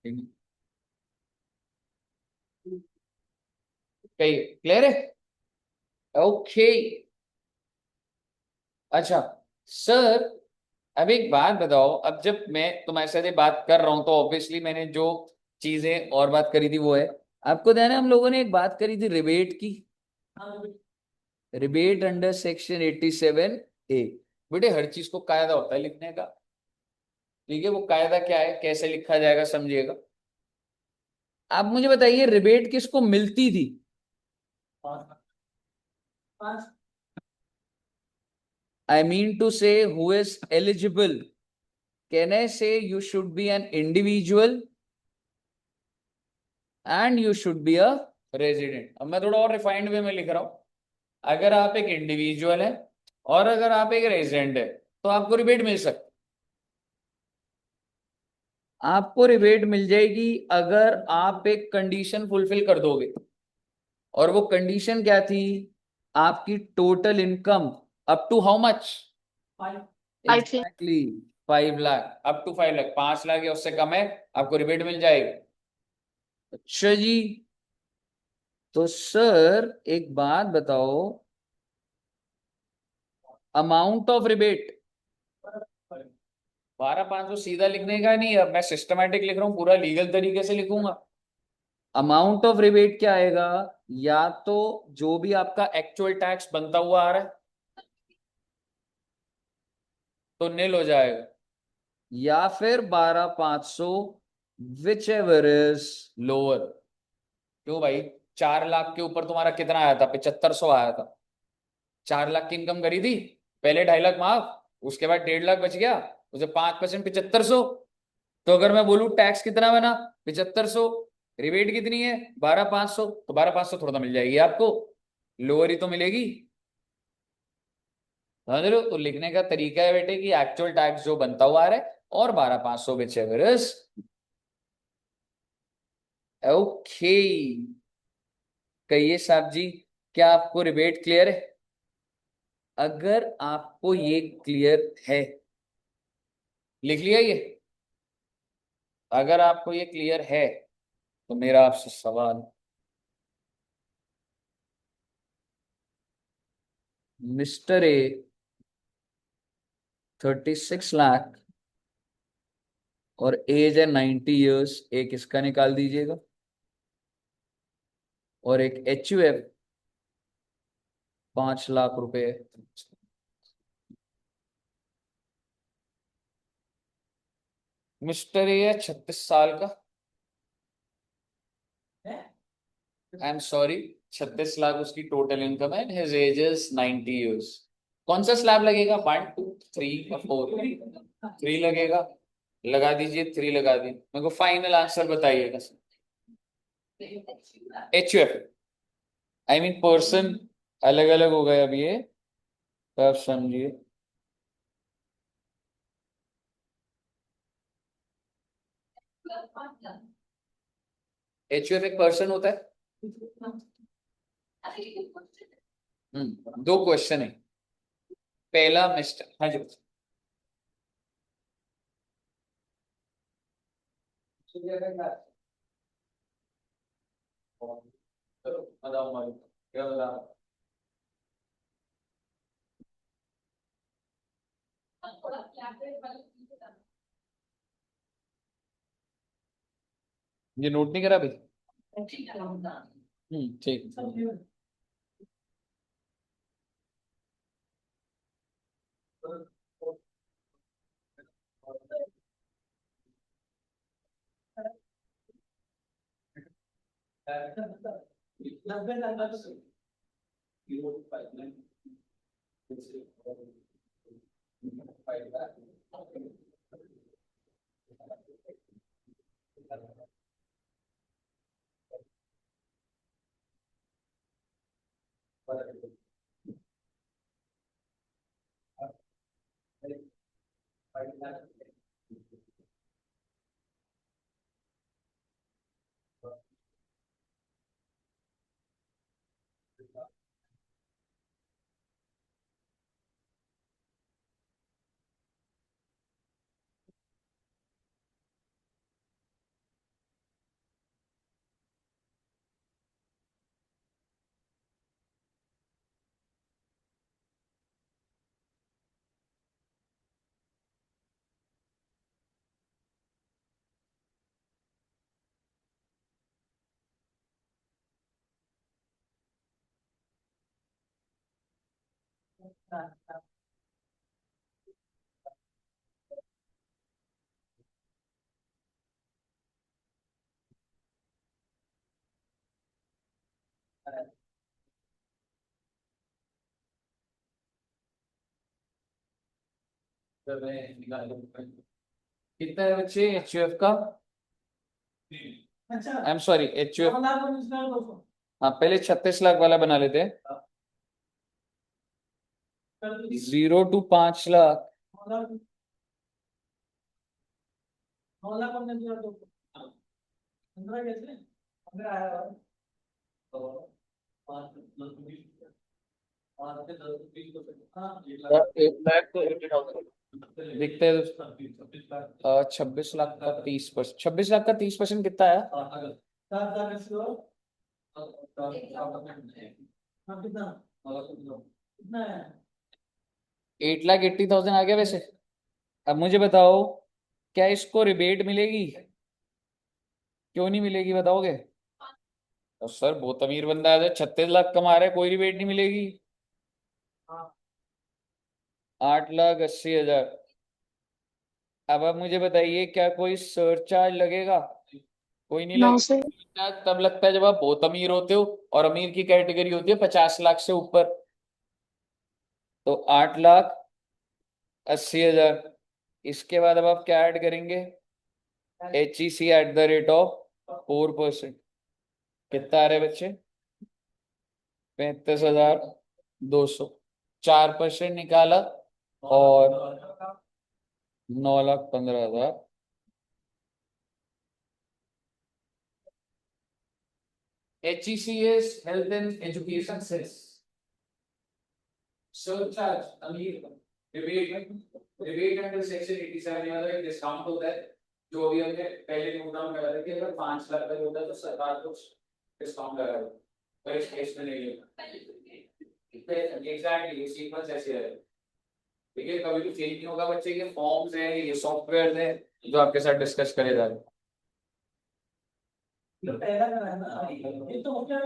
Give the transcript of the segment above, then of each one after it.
कही क्लियर है? ओके। अच्छा सर, अब एक बात बताओ, अब जब मैं तुम्हारे साथ ये बात कर रहा हूं तो ऑब्वियसली मैंने जो चीजें और बात करी थी वो है, आपको ध्यान है हम लोगों ने एक बात करी थी रिबेट की। Rebate under section 87A। बेटे हर चीज को कायदा होता है लिखने का। ठीक है, वो कायदा क्या है, कैसे लिखा जाएगा समझिएगा। आप मुझे बताइए रिबेट किसको मिलती थी? I mean to say who is eligible. Can I say you should be an individual and you should be a resident. अब मैं थोड़ा और रिफाइंड वे में लिख रहा हूं। अगर आप एक इंडिविजुअल है और अगर आप एक रेजिडेंट है तो आपको रिबेट मिल सकती। आपको रिबेट मिल जाएगी अगर आप एक कंडीशन फुलफिल कर दोगे। और वो कंडीशन क्या थी? आपकी total income up to how much? I think exactly 5 lakh. Up to 5 lakh, 5 lakh या उससे कम है, आपको रिबेट मिल जाएगी। अच्छा जी, तो सर एक बात बताओ, अमाउंट ऑफ रिबेट 12,500 सीधा लिखने का नहीं, अब मैं सिस्टमैटिक लिख रहा हूं, पूरा लीगल तरीके से लिखूंगा। अमाउंट ऑफ रिबेट क्या आएगा? या तो जो भी आपका एक्चुअल टैक्स बनता हुआ आ रहा है तो नील हो जाएगा, या फिर 12,500 विच एवर इज लोअर। क्यों भाई? 4 लाख के ऊपर तुम्हारा कितना आया था? 7,500 आया था। 4 लाख की इनकम करी थी, पहले 2.5 लाख माफ, उसके बाद 1.5 लाख बच गया, उसे 5% 7,500। तो अगर मैं बोलूं टैक्स कितना बना? 7,500। रिबेट कितनी है? 12,500, तो 12,500 थोड़ा मिल जाएगी आपको, लोअर ही तो मिलेगी। समझ रहे हो? तो लिखने का तरीका है बेटे कि एक्चुअल टैक्स जो बनता हुआ आ रहा है और 12,500 विच एवर इज। ओके, कहिए साहब जी, क्या आपको रिबेट क्लियर है? अगर आपको ये क्लियर है, लिख लिया ये। अगर आपको ये क्लियर है तो मेरा आपसे सवाल, मिस्टर ए 36 लाख और एज है 90 ईयर्स, एक इसका निकाल दीजिएगा और एक HUF 5 लाख रुपए। मिस्टर ए है 36 साल का, आई एम सॉरी, 36 लाख उसकी टोटल इनकम है, हिज एज इज 90 ईयर्स। कौन सा स्लैब लगेगा? 1 2 3 या 4? 3 लगेगा। लगा दीजिए, 3 लगा दी, मेरे को फाइनल आंसर बताइएगा। HUF आई मीन पर्सन अलग अलग हो गए अब ये, तो आप समझिए। HUF एक पर्सन होता है। दो क्वेश्चन है। पहला मिस्टर, हाँ जी बताओ मालूम, क्या बता? ये नोट नहीं करा भाई? ठीक। कितना है बच्चे HUF का? I am sorry, HUF। हाँ, पहले 36 लाख वाला बना लेते हैं। 0 to 5 लाख। दिखते हैं 26 लाख का 30%। 26 लाख का 30% कितना है? 8,80,000 आ गया वैसे। अब मुझे बताओ, क्या इसको रिबेट मिलेगी? क्यों नहीं मिलेगी बताओगे? तो सर बहुत अमीर बंदा है, 36 लाख कमा रहा है, कोई रिबेट नहीं मिलेगी। 8,80,000। अब आप मुझे बताइए, क्या कोई सरचार्ज लगेगा? कोई नहीं No, लगेगा। sir. सरचार्ज तब लगता है जब आप बहुत अमीर होते हो, और अमीर की कैटेगरी होती है 50 लाख से ऊपर। तो 8,80,000। इसके बाद अब आप क्या ऐड करेंगे? HEC @4%। कितना आ रहा है बच्चे? 35,200। 4% निकाला, और 9,15,000। HEC is Health and Education Cess। Surcharge अमीर, रिबेट, रिबेट अंडर सेक्शन 87 में अगर डिस्काउंट होता है, जो भी हमने पहले नोट डाउन करा था कि अगर 5 लाख का होता है तो सरकार कुछ डिस्काउंट लगा देती है, पर इस केस में नहीं है। एग्जैक्टली ये सीक्वेंस ऐसे है। देखिए कभी भी चेंज नहीं होगा बच्चे, ये फॉर्म्स हैं, ये सॉफ्टवेयर हैं जो आपके साथ डिस्कस करे जा रहे हैं। ये तो हो गया।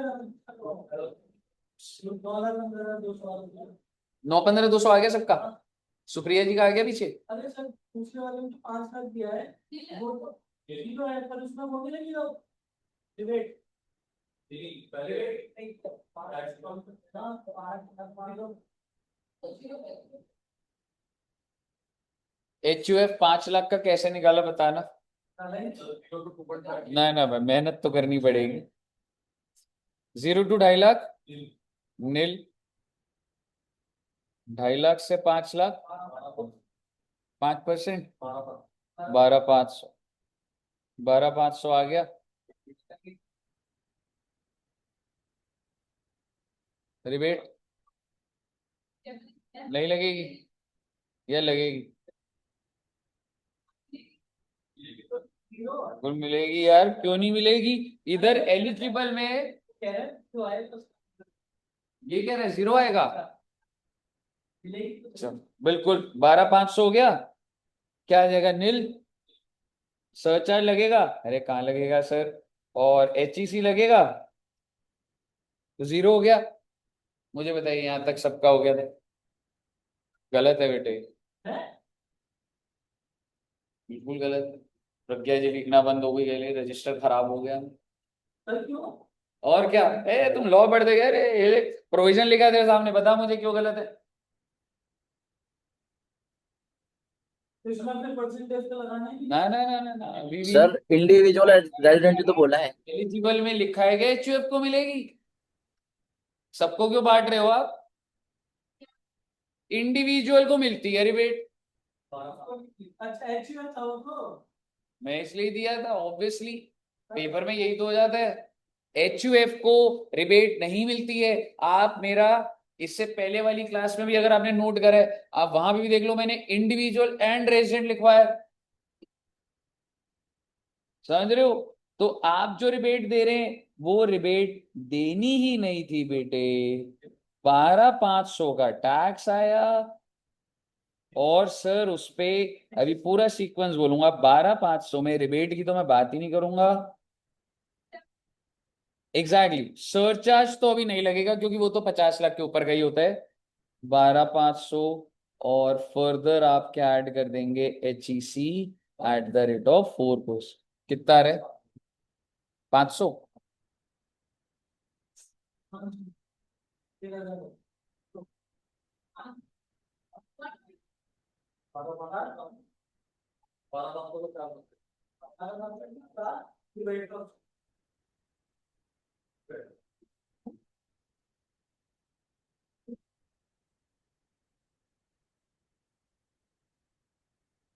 9,15,200 आ गया सबका। सुप्रिया जी का आ गया पीछे। अरे सर दूसरे वाले में तो 5 लाख दिया है, वो तो जीरो है, पर उसमें वो भी लगी डिबेट। HUF 5 लाख का कैसे निकाला बताना? ना ना भाई, मेहनत तो करनी पड़ेगी। 0 to 2.5 लाख नील। 2.5 लाख से 5 लाख 5%। 12,500। 12,500 आ गया। रिबेट नहीं लगेगी या लगेगी? बिल्कुल मिलेगी यार, क्यों नहीं मिलेगी? इधर एलिजिबल में ये कह रहे हैं 0 आएगा। अच्छा, बिल्कुल 12,500 हो गया। क्या आ जाएगा? नील। सरचार्ज लगेगा? अरे कहाँ लगेगा सर। और HEC लगेगा तो 0 हो गया। मुझे बताइए, यहां तक सबका हो गया था? गलत है बेटे, बिल्कुल गलत है। प्रज्ञा जी लिखना बंद हो गई, गई रजिस्टर खराब हो गया। सर क्यों? और क्या, तुम लॉ पढ़ दे गए रे, प्रोविजन लिखा है तेरे सामने, बता मुझे क्यों गलत है। ना ना ना ना ना, अभी भी सर इंडिविजुअल रेजिडेंट तो बोला है। एलिजिबल में लिखा है कि HUF को मिलेगी। सबको क्यों बांट रहे हो आप? इंडिविजुअल को मिलती है रिबेट। अच्छा HUF था वो, मैं इसलिए दिया था ऑब्वियसली, पेपर में यही तो हो जाता है। HUF को रिबेट नहीं मिलती है। आप मेरा इससे पहले वाली क्लास में भी अगर आपने नोट करा है, आप वहां पे भी देख लो, मैंने इंडिविजुअल एंड रेजिडेंट लिखवाया है। समझ रहे हो? तो आप जो रिबेट दे रहे हैं वो रिबेट देनी ही नहीं थी बेटे। 12,500 का टैक्स आया, और सर उस पे अभी पूरा सीक्वेंस बोलूंगा। 12,500 में रिबेट की तो मैं बात ही नहीं करूंगा। एग्जैक्टली सरचार्ज तो अभी नहीं लगेगा, क्योंकि वो तो 50 लाख के ऊपर का ही होता है। 12,500 और फर्दर आप क्या ऐड कर देंगे, HEC @4 कितना रहे, 500।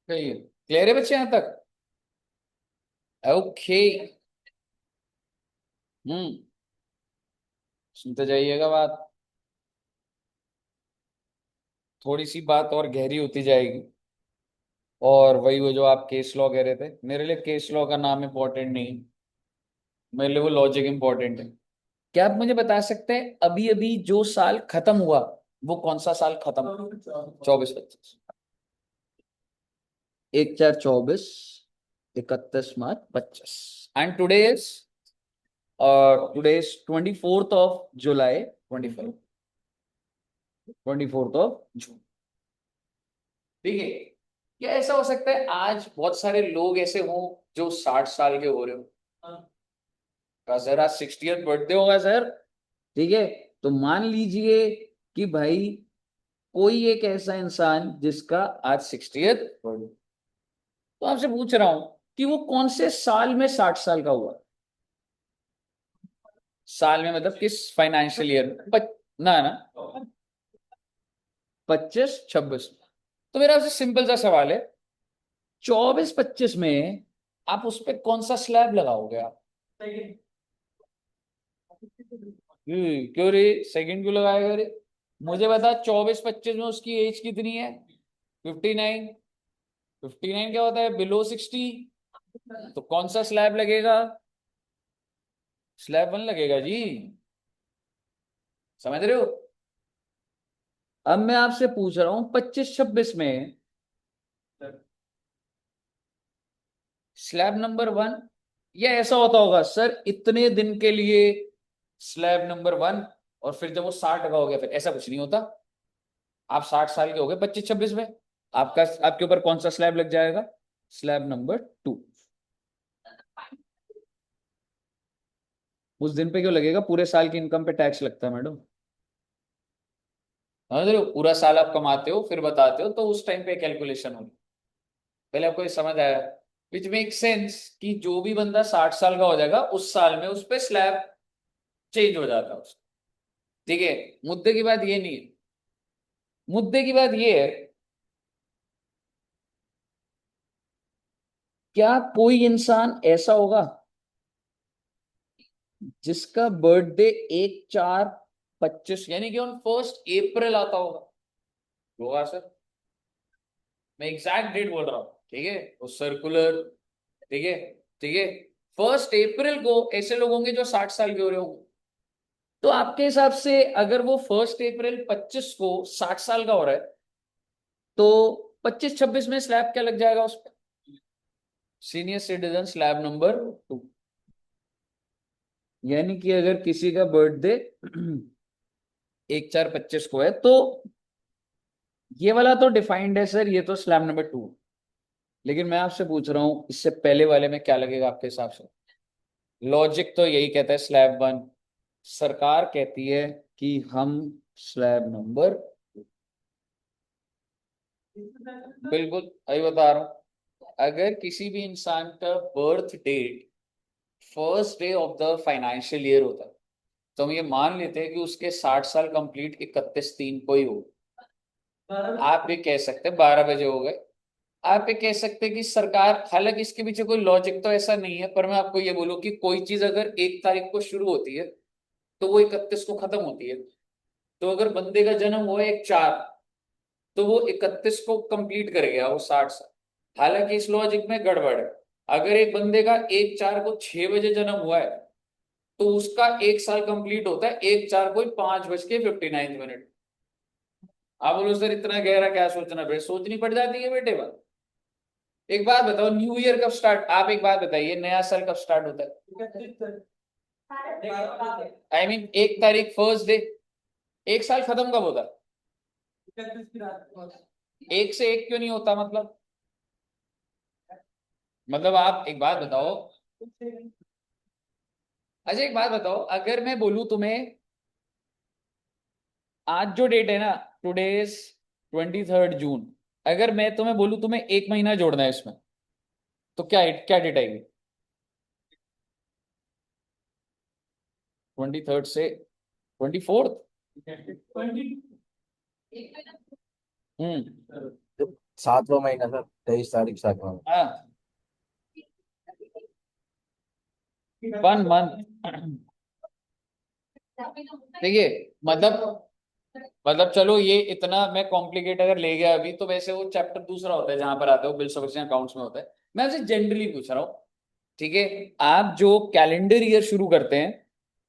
क्लियर है बच्चे यहां तक? ओके। सुनते जाइएगा बात, थोड़ी सी बात और गहरी होती जाएगी। और वही वो जो आप केस लॉ कह रहे थे, मेरे लिए केस लॉ का नाम इंपॉर्टेंट नहीं, मेरे लिए वो लॉजिक इंपॉर्टेंट है। क्या आप मुझे बता सकते हैं अभी अभी जो साल खत्म हुआ वो कौन सा साल खत्म? 24-25। 1/4/24, 31 मार्च 25। And today is 24th of July 25, 24th of June। ठीक है, क्या ऐसा हो सकता है आज बहुत सारे लोग ऐसे हों जो 60 साल के हो रहे हो? का सर आज 60th बर्थडे होगा सर। ठीक है, तो मान लीजिए कि भाई कोई एक ऐसा इंसान जिसका आज 60th बर्थडे, तो आपसे पूछ रहा हूं कि वो कौन से साल में 60 साल का हुआ? साल में मतलब किस फाइनेंशियल ईयर में? ना ना, 25-26। तो मेरा आपसे सिंपल सा सवाल है, 24-25 में आप उस पर कौन सा स्लैब लगाओगे आप? क्यों रे, सेकंड क्यों लगाएगा रे? मुझे बता, 24-25 में उसकी एज कितनी है? 59। 59 क्या होता है, बिलो 60। तो कौन सा स्लैब लगेगा? स्लैब 1 लगेगा जी, समझ रहे हो? अब मैं आपसे पूछ रहा हूं 25-26 में स्लैब नंबर 1, या ऐसा होता होगा सर इतने दिन के लिए स्लैब नंबर 1, और फिर जब वो 60 का हो गया फिर, ऐसा कुछ नहीं होता। आप 60 साल के हो गए 25-26 में, आपका आपके ऊपर कौन सा स्लैब लग जाएगा? Slab number 2। उस दिन पे क्यों लगेगा? पूरे साल की इनकम पे टैक्स लगता है मैडम। समझ रहे हो, पूरा साल आप कमाते हो फिर बताते हो तो उस टाइम पे कैलकुलेशन होगी। पहले आपको ये समझ आया? विच मेक सेंस कि जो भी बंदा 60 साल का हो जाएगा उस साल में उस पे स्लैब चेंज हो जाता है उसका। ठीक है, मुद्दे की बात ये नहीं है, मुद्दे की बात ये है, क्या कोई इंसान ऐसा होगा जिसका बर्थडे 1/4/25 यानी कि ऑन 1 अप्रैल आता होगा? होगा सर, मैं एग्जैक्ट डेट बोल रहा हूँ। ठीक है, वो सर्कुलर। ठीक है, ठीक है, 1 अप्रैल को ऐसे लोग होंगे जो 60 साल के हो रहे होंगे। तो आपके हिसाब से अगर वो 1 अप्रैल 25 को 60 साल का हो रहा है, तो 25-26 में स्लैब क्या लग जाएगा उस पर? Senior citizen slab number 2। यानी कि अगर किसी का बर्थडे 1/4/25 को है तो ये वाला तो डिफाइंड है सर, ये तो स्लैब नंबर 2। लेकिन मैं आपसे पूछ रहा हूं इससे पहले वाले में क्या लगेगा आपके हिसाब से? लॉजिक तो यही कहता है स्लैब 1, सरकार कहती है कि हम स्लैब नंबर, बिल्कुल अभी बता रहा हूं, अगर किसी भी इंसान का birth date 1st day of the financial year होता है, तो हम ये मान लेते हैं कि उसके 60 साल कंप्लीट 31/3 को ही हो। आप ये कह सकते हैं 12 बजे हो गए, आप ये कह सकते हैं कि सरकार, हालांकि इसके पीछे कोई लॉजिक तो ऐसा नहीं है, पर मैं आपको ये बोलूं कि कोई चीज अगर 1 तारीख को शुरू होती है तो वो 31 को खत्म होती है। तो अगर बंदे का जन्म हुआ है 1/4, तो वो 31 को कंप्लीट कर गया वो 60 साल। हालांकि इस लॉजिक में गड़बड़ है, अगर एक बंदे का 1/4 को 6 बजे जन्म हुआ है तो उसका 1 साल कंप्लीट होता है 1/4 को 5:59। आप बोलो सर इतना गहरा क्या सोचना, फिर सोचनी पड़ जाती है बेटे बात। एक बात बताओ, न्यू ईयर कब स्टार्ट, आप एक बात बताइए, नया साल कब स्टार्ट होता है? I mean 1 तारीख 1st डे, 1 साल खत्म कब होता है? एक से एक क्यों नहीं होता? मतलब आप एक बात बताओ। अच्छा एक बात बताओ, अगर मैं बोलूं तुम्हें आज जो डेट है ना, टुडे इज 23rd जून, अगर मैं तुम्हें बोलूं तुम्हें एक महीना जोड़ना है इसमें, तो क्या क्या डेट आएगी? 23rd से 24th। हम्म। 7वां महीना सर, 23 तारीख 7वां। हाँ, 1 मंथ। देखिए, मतलब चलो ये इतना मैं कॉम्प्लिकेट अगर ले गया अभी, तो वैसे वो चैप्टर दूसरा होता है जहां पर आते हो बिल्स ऑफ अकाउंट्स में होता है। मैं आपसे जनरली पूछ रहा हूँ, ठीक है? आप जो कैलेंडर ईयर शुरू करते हैं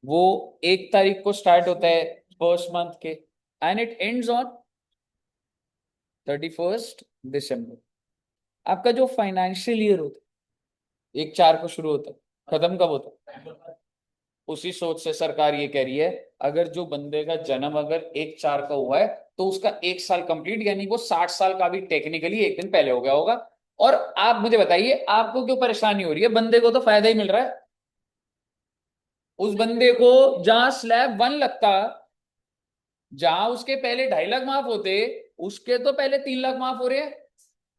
वो 1 तारीख को स्टार्ट होता है फर्स्ट मंथ के, and it ends on 31st दिसंबर। आपका जो फाइनेंशियल ईयर होता है 1/4 को शुरू होता है, खत्म कब होता है? उसी सोच से सरकार ये कह रही है, अगर जो बंदे का जन्म अगर 1/4 का हुआ है, तो उसका 1 साल कंप्लीट, यानी वो 60 साल का भी टेक्निकली एक दिन पहले हो गया होगा। और आप मुझे बताइए, आपको क्यों परेशानी हो रही है? बंदे को तो फायदा ही मिल रहा है। उस बंदे को जहां स्लैब 1 लगता, जहां उसके पहले 2.5 लाख माफ होते, उसके तो पहले 3 लाख माफ हो रहे हैं।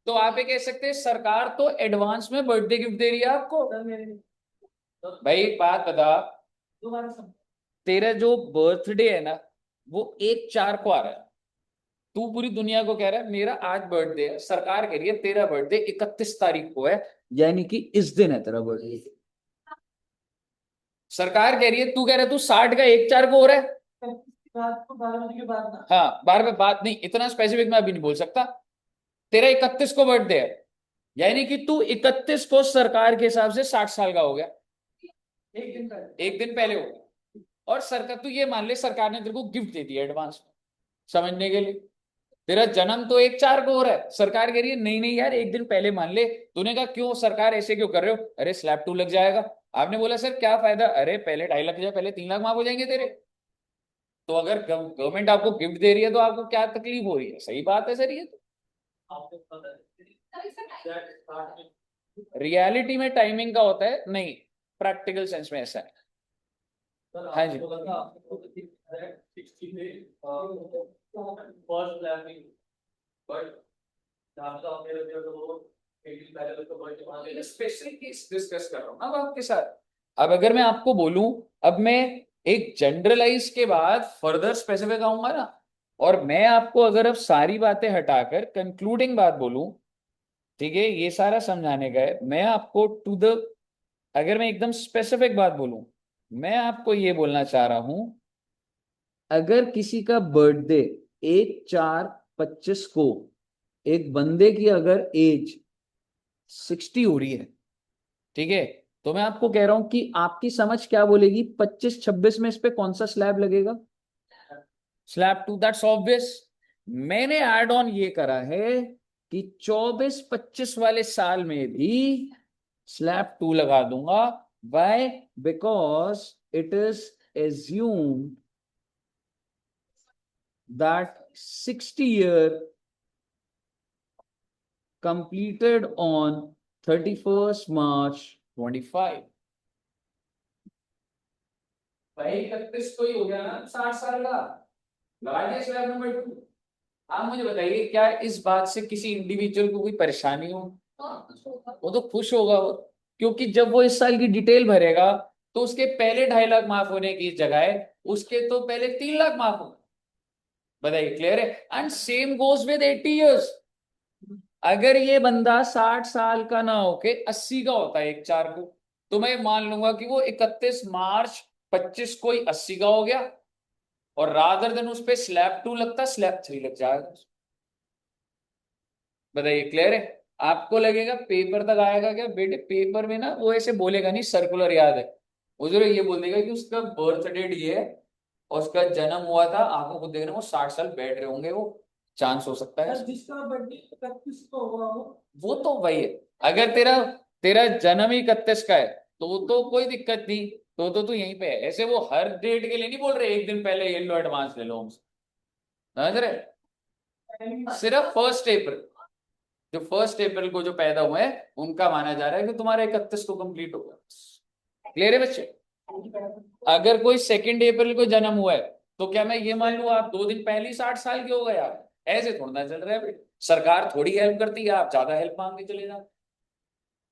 तो आप ये कह सकते हैं सरकार तो एडवांस में बर्थडे गिफ्ट दे रही है आपको। भाई एक बात बता, तेरा जो बर्थडे है ना, वो 1/4 को आ रहा है। तू पूरी दुनिया को कह रहा है मेरा आज बर्थडे है, सरकार कह रही है तेरा बर्थडे 31 तारीख को है, यानी कि इस दिन है तेरा बर्थडे। सरकार कह रही है, तू कह रहा है तू 60 का 1/4 को हो रहा है। हाँ, 12 पे बात नहीं, इतना स्पेसिफिक मैं अभी नहीं बोल सकता। तेरा 31 को बर्थडे है, यानी कि तू 31 को सरकार के हिसाब से 60 साल का हो गया। एक दिन पहले हो गया। और सरकार, तू ये मान ले सरकार ने तेरे को गिफ्ट दे दिया एडवांस में, समझने के लिए। तेरा जन्म तो 1/4 को हो रहा है, सरकार कह रही है नहीं नहीं यार एक दिन पहले मान ले। तूने कहा क्यों सरकार ऐसे क्यों कर रहे हो? अरे स्लैब 2 लग जाएगा। आपने बोला सर क्या फायदा? अरे पहले 2.5 लाख जाए, पहले 3 लाख माफ हो जाएंगे तेरे। तो अगर गवर्नमेंट आपको गिफ्ट दे रही है तो आपको क्या तकलीफ हो रही है? सही बात है सर, ये तो रियलिटी में टाइमिंग का होता है, नहीं प्रैक्टिकल सेंस में ऐसा है। हाँ जी। स्पेशल केस डिस्कस कर रहा हूँ अब आपके साथ। अब अगर मैं आपको बोलूं, अब मैं एक जनरलाइज के बाद फर्दर स्पेसिफिक आऊंगा ना, और मैं आपको अगर अब सारी बातें हटाकर कंक्लूडिंग बात बोलूं, ठीक है, ये सारा समझाने का है, मैं आपको टू द, अगर मैं एकदम स्पेसिफिक बात बोलूं, मैं आपको ये बोलना चाह रहा हूं, अगर किसी का बर्थडे 1/4/25 को, एक बंदे की अगर एज 60 हो रही है, ठीक है, तो मैं आपको कह रहा हूं कि आपकी समझ क्या बोलेगी, 25-26 में इस पे कौन सा स्लैब लगेगा? Slab 2, that's obvious. मैंने एड ऑन ये करा है कि 24-25 वाले साल में भी स्लैब 2 लगा दूंगा। Why? Because it is assumed that 60 year completed on 31st March 25। भाई 31 को ही हो गया ना 60 साल का, लगा दिया स्लैब नंबर 2। आप मुझे बताइए क्या इस बात से किसी इंडिविजुअल को कोई परेशानी हो? वो तो खुश होगा वो, क्योंकि जब वो इस साल की डिटेल भरेगा तो उसके पहले 2.5 लाख माफ होने की जगह उसके तो पहले 3 लाख माफ हो। बताइए, क्लियर है? And same goes with 80 years। अगर ये बंदा 60 साल का ना होके 80 का होता है 1/4 को, तो मैं मान लूंगा कि वो 31 मार्च 25 को ही 80 का हो गया, और रादर देन उस पे स्लैब 2 लगता, स्लैब 3 लग जाएगा। बताइए, क्लियर है? आपको लगेगा पेपर तक आएगा क्या? बेटे पेपर में ना वो ऐसे बोलेगा नहीं, सर्कुलर याद है, वो जरूर ये बोल देगा कि उसका बर्थ डेट ये है और उसका जन्म हुआ था, आपको खुद देखना वो 60 साल बैठ रहे होंगे, वो चांस हो सकता है। जिसका बर्थडे 31 को होगा वो तो वही है। अगर तेरा तेरा जन्म ही 31 का है तो कोई दिक्कत नहीं, तो तू यहीं पे है। ऐसे वो हर डेट के लिए नहीं बोल रहे एक दिन पहले ये लो एडवांस ले लो हमसे, समझ रहे? सिर्फ 1 अप्रैल, जो 1 अप्रैल को जो पैदा हुए हैं उनका माना जा रहा है कि तुम्हारा 31 को कंप्लीट होगा। क्लियर है बच्चे? अगर कोई 2 अप्रैल को जन्म हुआ है तो क्या मैं ये मान लूं आप 2 दिन पहले ही 60 साल के हो गए? आप ऐसे थोड़ा ना चल रहा है भाई। सरकार थोड़ी हेल्प करती है, आप ज्यादा हेल्प मांग के चले जाओ।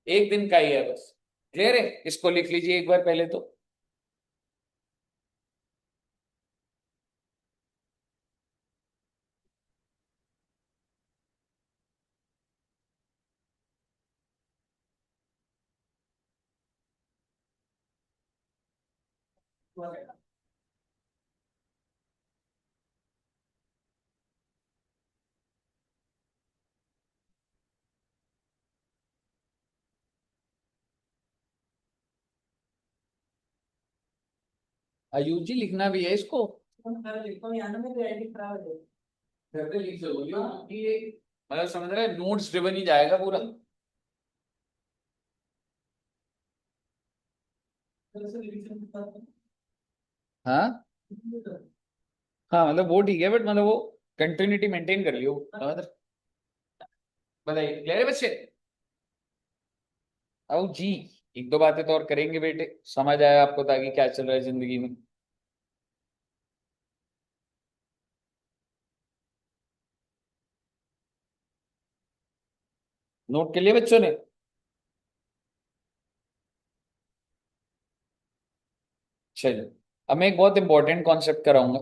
एक दिन का ही है बस। क्लियर है? इसको लिख लीजिए एक बार पहले तो। आयुष जी लिखना भी है इसको। घर पे लिख लो कि ये मतलब समझ रहे, नोट्स ड्रिवन ही जाएगा पूरा। हाँ हाँ, मतलब वो ठीक है, बट मतलब वो कंटिन्यूटी मेंटेन कर लियो, समझ रहे? बताइए, क्लियर है बच्चे? आओ जी, एक दो बातें तो और करेंगे बेटे, समझ आया आपको ताकि क्या चल रहा है जिंदगी में। नोट के लिए बच्चों ने? चलिए, अब मैं एक बहुत इंपॉर्टेंट कॉन्सेप्ट कराऊंगा।